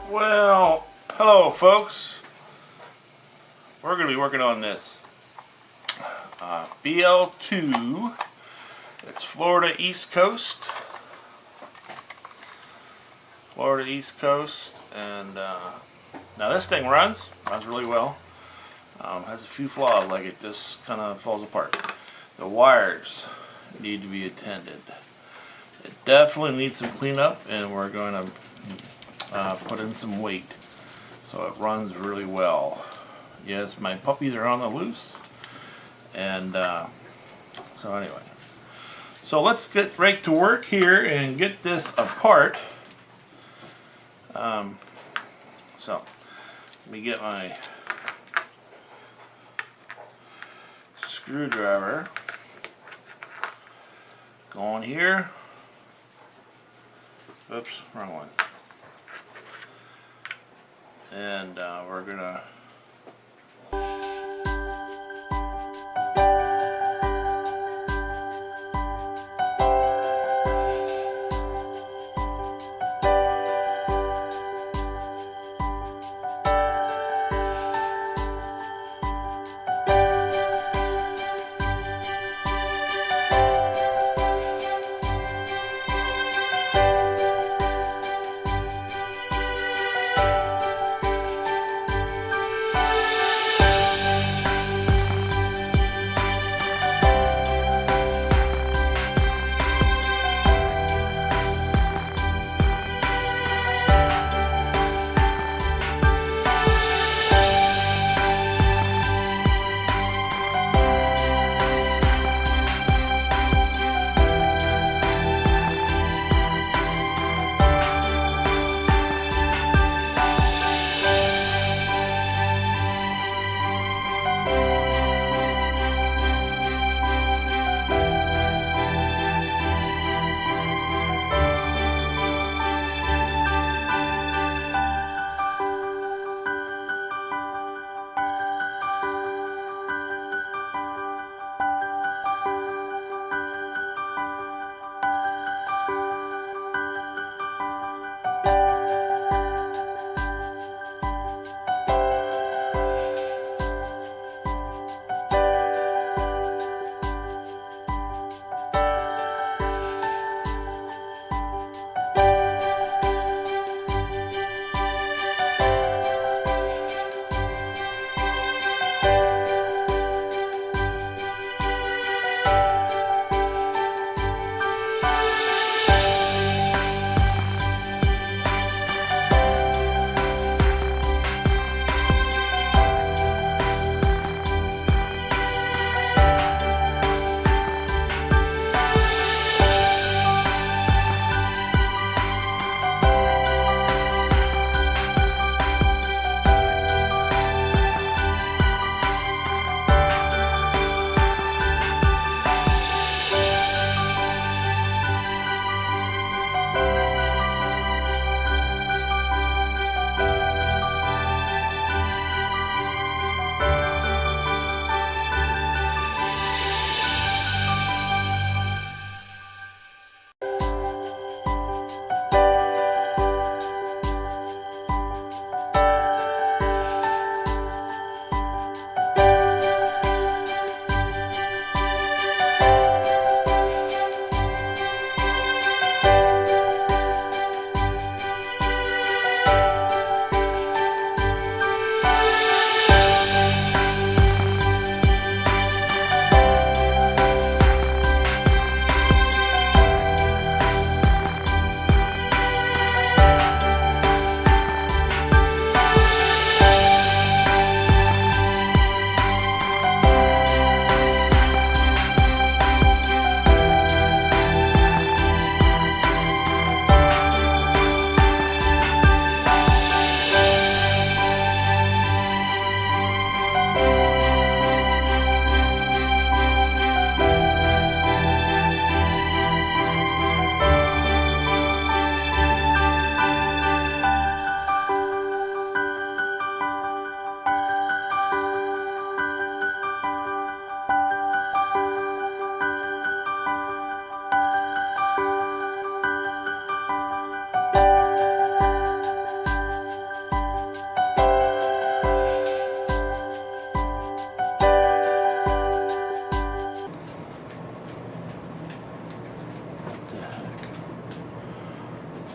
Well, hello folks. We're going to be working on this BL-2. It's Florida East Coast. Florida East Coast. And now this thing runs really well. Has a few flaws, like it just kind of falls apart. The wires need to be attended. It definitely needs some cleanup, and we're going to put in some weight so it runs really well. Yes, my puppies are on the loose, and so anyway, so let's get right to work here and get this apart. So let me get my screwdriver going here. Oops, wrong one. And we're gonna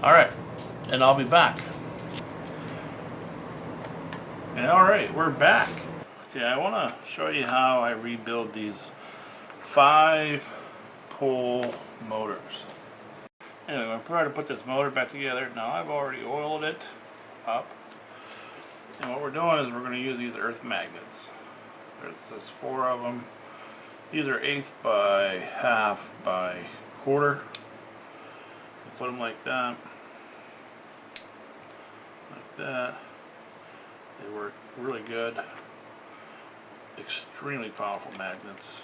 Alright, and I'll be back. And alright, we're back. Okay, I want to show you how I rebuild these 5-pole motors. Anyway, I'm going to try to put this motor back together. Now I've already oiled it up. And what we're doing is we're going to use these earth magnets. There's 4 of them. These are 1/8 by 1/2 by 1/4. You put them like that. Like that. They work really good. Extremely powerful magnets.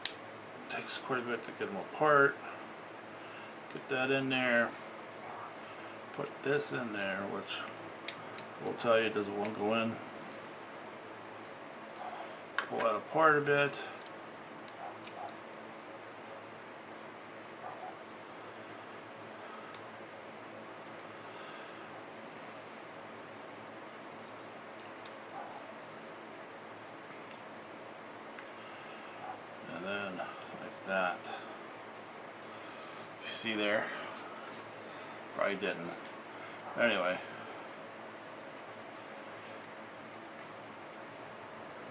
It takes quite a bit to get them apart. Put that in there. Put this in there, which will tell you it doesn't want to go in. Pull that apart a bit. And then like that. You see there? Probably didn't. Anyway.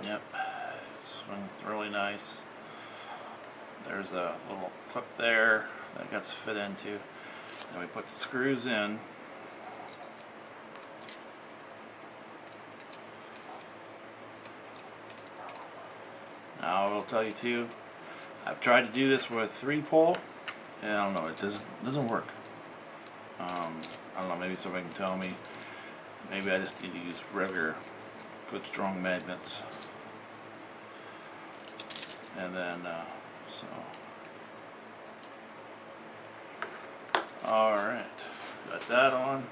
Yep. It swings really nice. There's a little clip there that gets fit into. And we put the screws in. Now I will tell you too, I've tried to do this with 3-pole, and I don't know, it doesn't work. I don't know, maybe somebody can tell me. Maybe I just need to use regular, good strong magnets. And then, alright, got that on.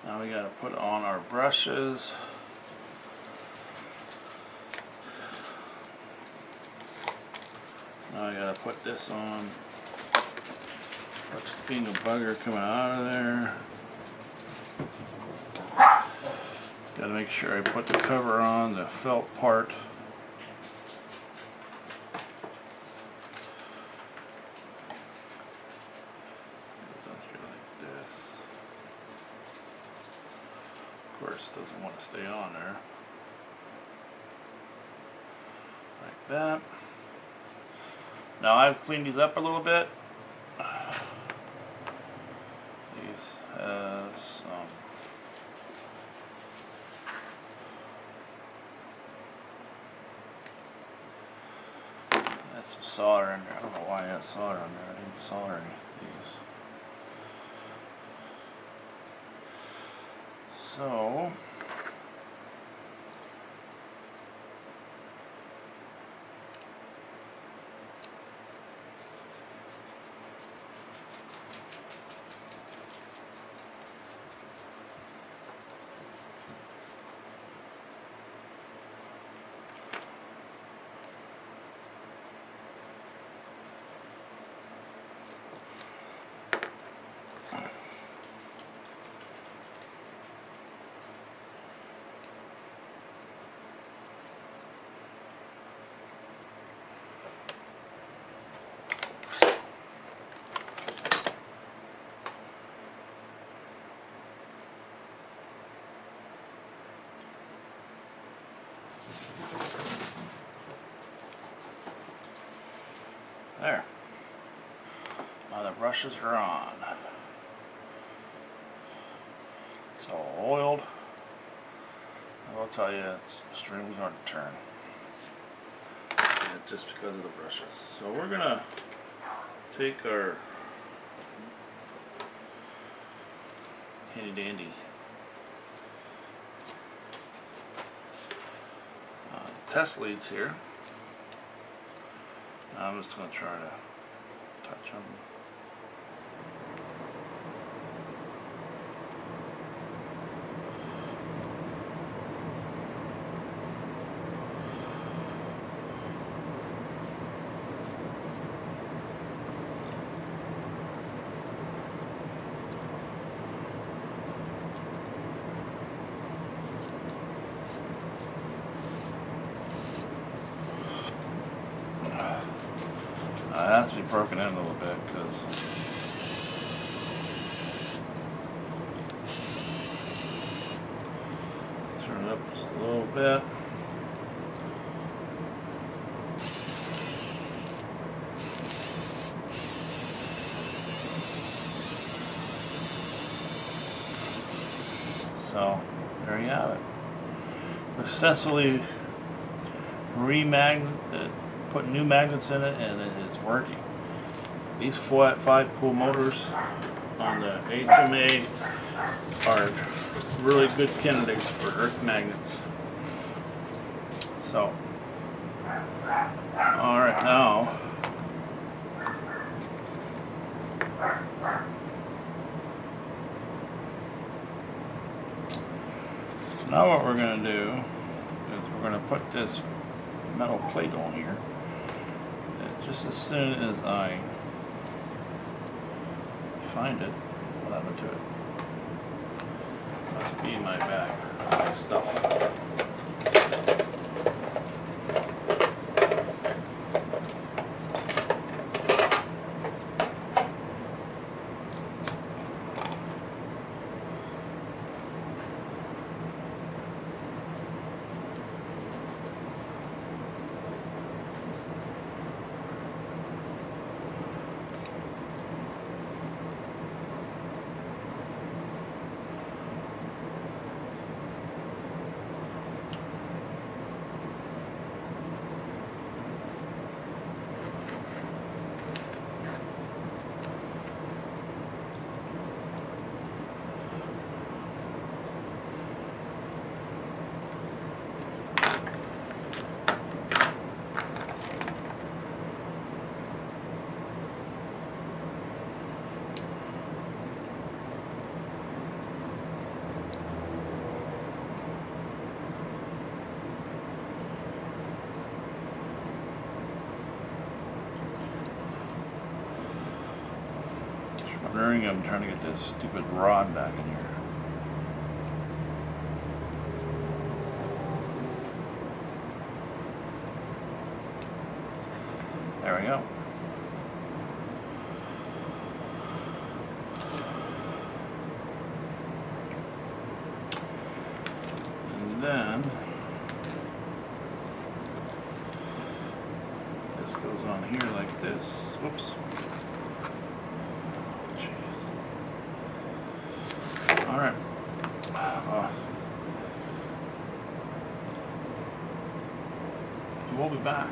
Now we gotta put on our brushes. Now I gotta put this on. What's being a bugger coming out of there? Gotta make sure I put the cover on, the felt part. Like this. Of course, doesn't want to stay on there. Like that. Now I've cleaned these up a little bit. These has some solder in there. I don't know why it has solder on there. I didn't solder any of these. So there. Now the brushes are on. It's all oiled. I will tell you it's extremely hard to turn. Just because of the brushes. So we're gonna take our handy dandy test leads here. I'm just going to try to touch them. It has to be broken in a little bit because So there you have it. Successfully put new magnets in it, and it is working. These 5-pole motors on the AHM are really good candidates for earth magnets. So, alright, now what we're going to do is we're going to put this metal plate on here. And just as soon as I find it, what happened to it? Must be in my bag. My stuff. I'm trying to get this stupid rod back in here. There we go. And then this goes on here like this. Whoops. Alright. We'll be back.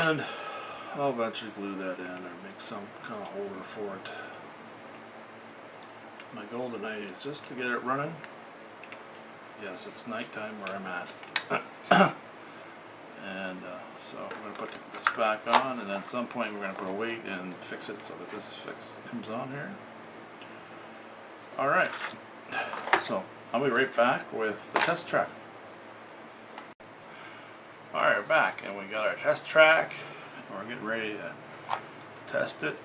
And I'll eventually glue that in or make some kind of holder for it. My goal tonight is just to get it running. Yes, it's nighttime where I'm at. And so I'm going to put this back on, and then at some point we're going to put a weight and fix it so that this fix comes on here. Alright, so I'll be right back with the test track. Alright, we're back, and we got our test track. We're getting ready to test it.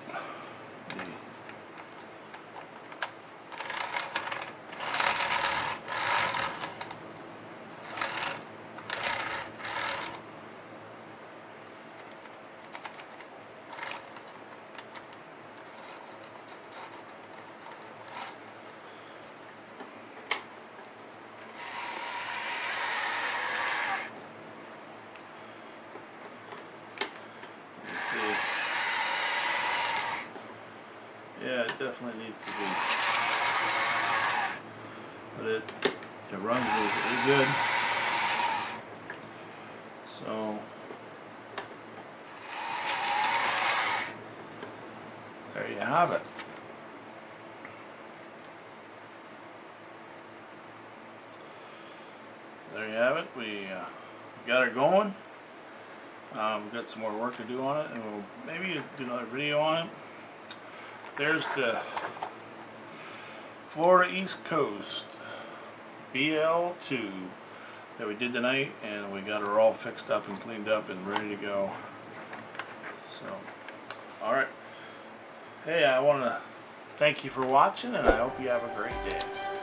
Yeah, it definitely needs to be, but it runs really good. So there you have it. There you have it. We got it going. We've got some more work to do on it, and we'll maybe do another video on it. There's the Florida East Coast BL-2 that we did tonight, and we got her all fixed up and cleaned up and ready to go. So, alright. Hey, I want to thank you for watching, and I hope you have a great day.